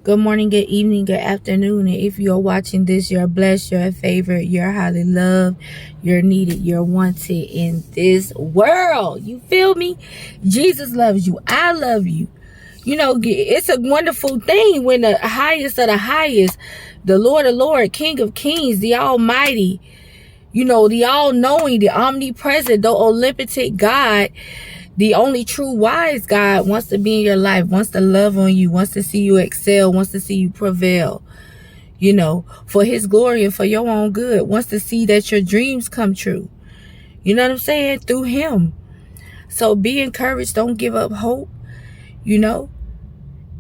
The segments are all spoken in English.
Good morning, good evening, good afternoon. And if you're watching this, you're blessed, you're a favorite, you're highly loved, you're needed, you're wanted in this world. You feel me? Jesus loves you. I love you. You know, it's a wonderful thing when the highest of the highest, the Lord of Lord, King of Kings, the Almighty, you know, the all-knowing, the omnipresent, the omnipotent God, the only true wise God wants to be in your life, wants to love on you, wants to see you excel, wants to see you prevail, you know, for his glory and for your own good, wants to see that your dreams come true. You know what I'm saying? Through him. So be encouraged. Don't give up hope, you know.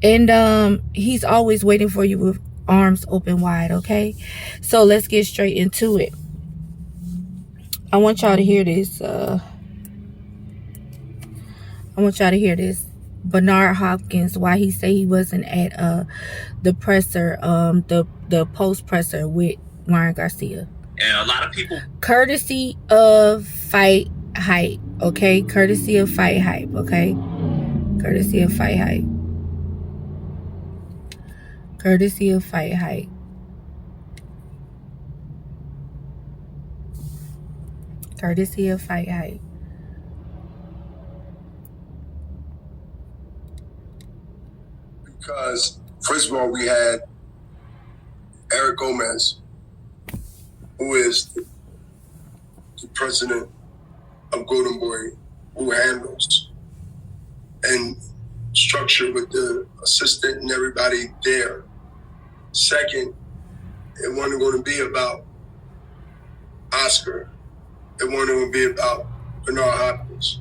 And he's always waiting for you with arms open wide, okay? So let's get straight into it. I want y'all to hear this. Bernard Hopkins, why he say he wasn't at the presser, the post presser with Ryan Garcia. And a lot of people, courtesy of Fight Hype, okay? Courtesy of Fight Hype, okay? Courtesy of Fight Hype. Courtesy of Fight Hype. Courtesy of Fight Hype. Because, first of all, we had Eric Gomez, who is the president of Golden Boy, who handles and structure with the assistant and everybody there. Second, it wasn't going to be about Oscar. It wasn't going to be about Bernard Hopkins.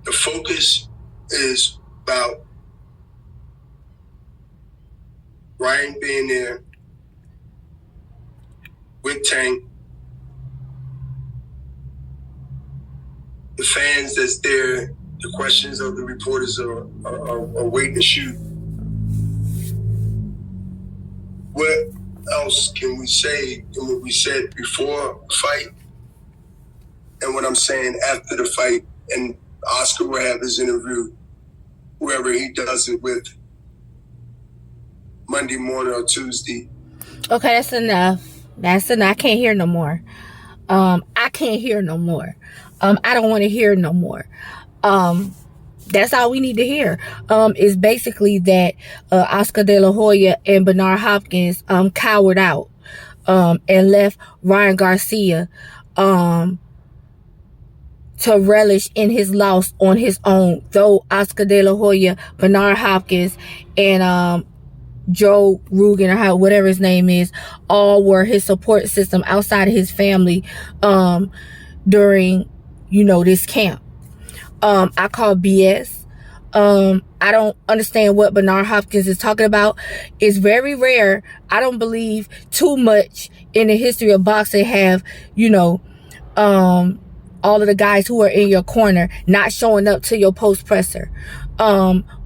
The focus is about Ryan being there with Tank, the fans that's there, the questions of the reporters are waiting to shoot. What else can we say than what we said before the fight and what I'm saying after the fight? And Oscar will have his interview, whoever he does it with, Monday morning or Tuesday. Okay, that's enough. That's enough. I can't hear no more. I can't hear no more. I don't want to hear no more. That's all we need to hear. Is basically that Oscar De La Hoya and Bernard Hopkins cowered out and left Ryan Garcia to relish in his loss on his own. Though Oscar De La Hoya, Bernard Hopkins, and Joe Rogan, or whatever his name is, all were his support system outside of his family during, you know, this camp. I call BS. I don't understand what Bernard Hopkins is talking about. It's very rare. I don't believe too much in the history of boxing have, you know, all of the guys who are in your corner not showing up to your post presser.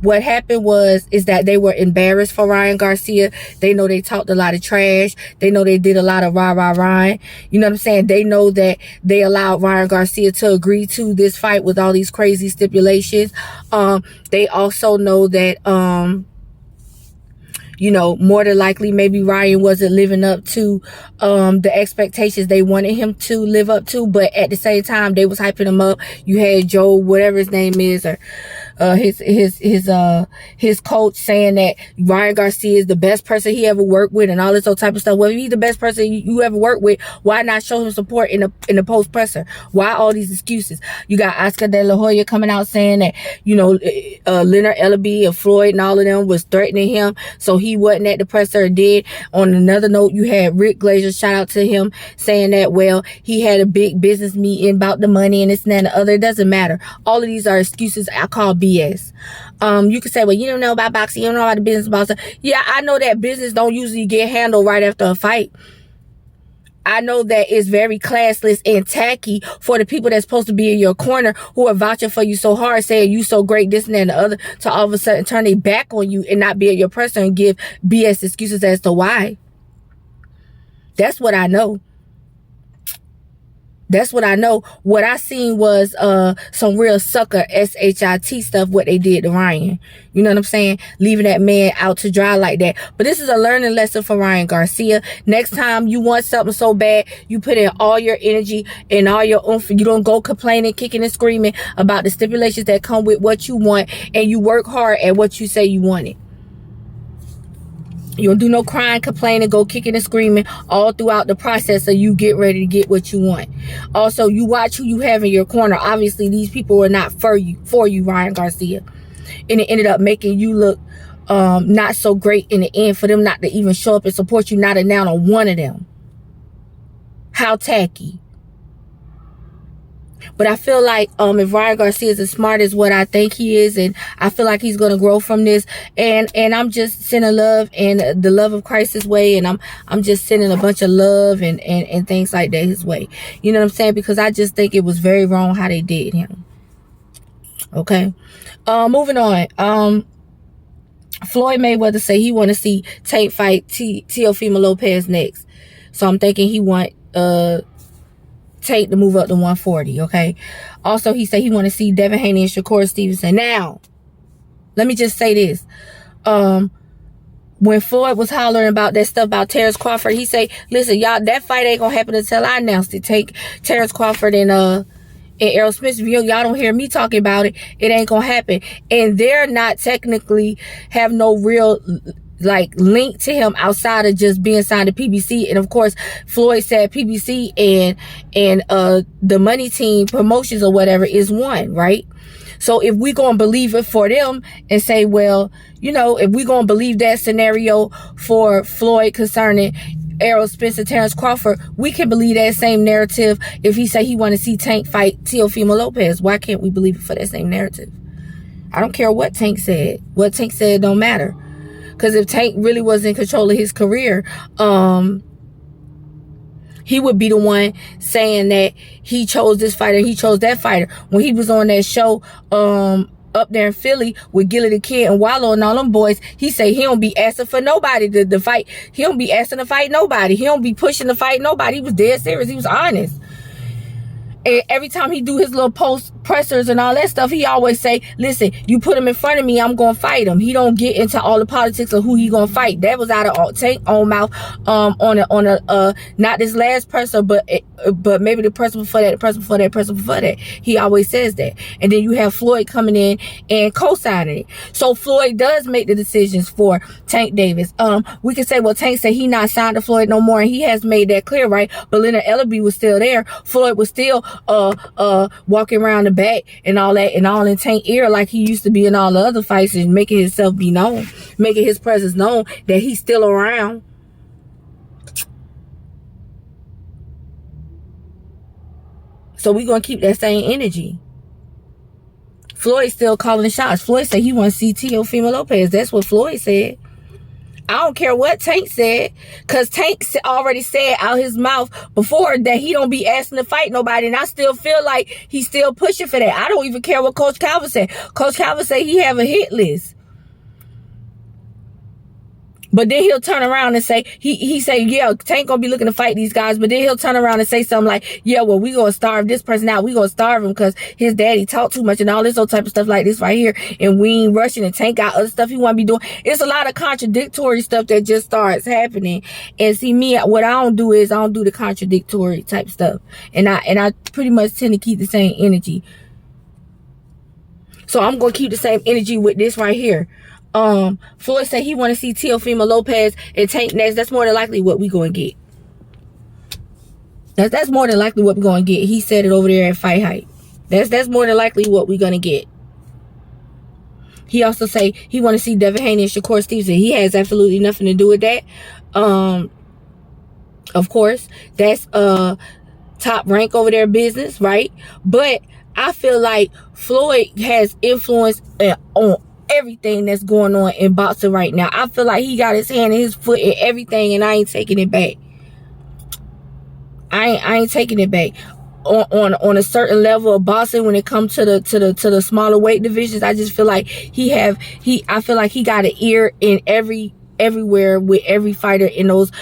What happened is that they were embarrassed for Ryan Garcia. They know they talked a lot of trash. They know they did a lot of Ryan. You know what I'm saying? They know that they allowed Ryan Garcia to agree to this fight with all these crazy stipulations. They also know that, you know, more than likely, maybe Ryan wasn't living up to the expectations they wanted him to live up to. But at the same time, they was hyping him up. You had Joe, whatever his name is, or his coach saying that Ryan Garcia is the best person he ever worked with and all this other type of stuff. Well, if he's the best person you ever worked with, why not show him support in the post presser? Why all these excuses? You got Oscar De La Hoya coming out saying that, you know, Leonard Ellaby and Floyd and all of them was threatening him, so he wasn't at the presser or did. On another note, you had Rick Glazer, shout out to him, saying that, well, he had a big business meeting about the money and this and that and the other. It doesn't matter. All of these are excuses. I call BS. You could say, well, you don't know about boxing, you don't know about the business about stuff. Yeah, I know that business don't usually get handled right after a fight. I know that it's very classless and tacky for the people that's supposed to be in your corner, who are vouching for you so hard, saying you so great, this and that and the other, to all of a sudden turn their back on you and not be at your person and give BS excuses as to why. That's what I know. That's what I know. What I seen was some real sucker SHIT stuff, what they did to Ryan. You know what I'm saying? Leaving that man out to dry like that. But this is a learning lesson for Ryan Garcia. Next time you want something so bad, you put in all your energy and all your oomph. You don't go complaining, kicking and screaming about the stipulations that come with what you want, and you work hard at what you say you wanted. You don't do no crying, complaining, go kicking and screaming all throughout the process so you get ready to get what you want. Also, you watch who you have in your corner. Obviously, these people were not for you, Ryan Garcia. And it ended up making you look not so great in the end for them not to even show up and support you, not a down on one of them. How tacky. But I feel like if Ryan Garcia is as smart as what I think he is, and I feel like he's going to grow from this, and I'm just sending love and the love of Christ his way, and I'm just sending a bunch of love and things like that his way. You know what I'm saying? Because I just think it was very wrong how they did him. Okay. Moving on. Floyd Mayweather say he want to see Tank fight Teofimo Lopez next. So I'm thinking he want Tank to move up to 140, okay? Also, he said he want to see Devin Haney and Shakur Stevenson. Now, let me just say this. When Floyd was hollering about that stuff about Terrence Crawford, he say, listen, y'all, that fight ain't gonna happen until I announced it. Take Terrence Crawford and Errol Smith. If y'all don't hear me talking about it, it ain't gonna happen. And they're not technically have no real like link to him outside of just being signed to PBC. And of course, Floyd said PBC and the money team promotions or whatever is one, right? So if we gonna believe it for them and say, well, you know, if we gonna believe that scenario for Floyd concerning Errol Spence, Terrence Crawford, we can believe that same narrative if he say he want to see Tank fight Teofimo Lopez. Why can't we believe it for that same narrative? I don't care what Tank said. What Tank said don't matter. Because if Tank really was in control of his career, he would be the one saying that he chose this fighter, he chose that fighter. When he was on that show up there in Philly with Gilly the Kid and Wallow and all them boys, he say he don't be asking for nobody to fight. He don't be asking to fight nobody. He don't be pushing to fight nobody. He was dead serious. He was honest. And every time he do his little post pressers and all that stuff, he always say, listen, you put him in front of me, I'm going to fight him. He don't get into all the politics of who he going to fight. That was out of Tank's own mouth on a not this last person, but maybe the person before that, the person before that, the person before that. He always says that. And then you have Floyd coming in and co-signing it. So Floyd does make the decisions for Tank Davis. We can say, well, Tank said he not signed to Floyd no more, and he has made that clear, right? But Leonard Ellaby was still there. Floyd was still walking around the back and all that, and all in Tank ear like he used to be in all the other fights, and making himself be known, making his presence known that he's still around. So we're gonna keep that same energy. Floyd still calling the shots. Floyd said he want to see Teofimo Lopez. That's what Floyd said. I don't care what Tank said, because Tank already said out his mouth before that he don't be asking to fight nobody, and I still feel like he's still pushing for that. I don't even care what Coach Calvin said. Coach Calvin said he have a hit list. But then he'll turn around and say, he say, yeah, Tank gonna be looking to fight these guys. But then he'll turn around and say something like, yeah, well, we gonna starve this person out. We gonna starve him because his daddy talked too much and all this old type of stuff like this right here. And we ain't rushing, and Tank got other stuff he wanna be doing. It's a lot of contradictory stuff that just starts happening. And see, me, what I don't do is I don't do the contradictory type stuff. And I pretty much tend to keep the same energy. So I'm gonna keep the same energy with this right here. Floyd said he want to see Teofimo Lopez and Tank next. That's more than likely what we going to get. That's more than likely what we're going to get. He said it over there at Fight Hype. That's more than likely what we're going to get. He also say he want to see Devin Haney and Shakur Stevenson. He has absolutely nothing to do with that. Of course, that's top rank over their business, right? But I feel like Floyd has influence on everything that's going on in boxing right now. I feel like he got his hand and his foot in everything, and I ain't taking it back. I ain't taking it back. On a certain level of boxing, when it comes to the smaller weight divisions, I just feel like I feel like he got an ear in everywhere with every fighter in those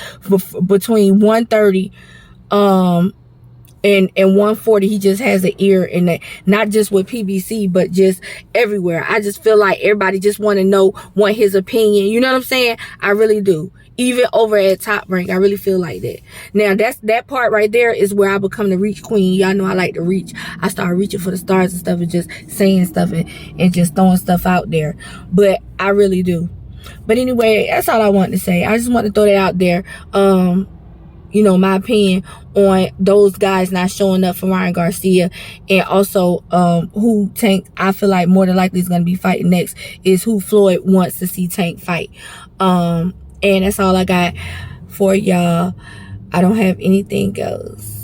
between 130 And 140, he just has an ear in that, not just with PBC, but just everywhere. I just feel like everybody just want his opinion. You know what I'm saying? I really do. Even over at Top Rank, I really feel like that. Now, that part right there is where I become the reach queen. Y'all know I like to reach. I start reaching for the stars and stuff and just saying stuff and just throwing stuff out there. But I really do. But anyway, that's all I wanted to say. I just want to throw that out there. You know, my opinion on those guys not showing up for Ryan Garcia, and also who Tank, I feel like more than likely is going to be fighting next, is who Floyd wants to see Tank fight. And that's all I got for y'all. I don't have anything else.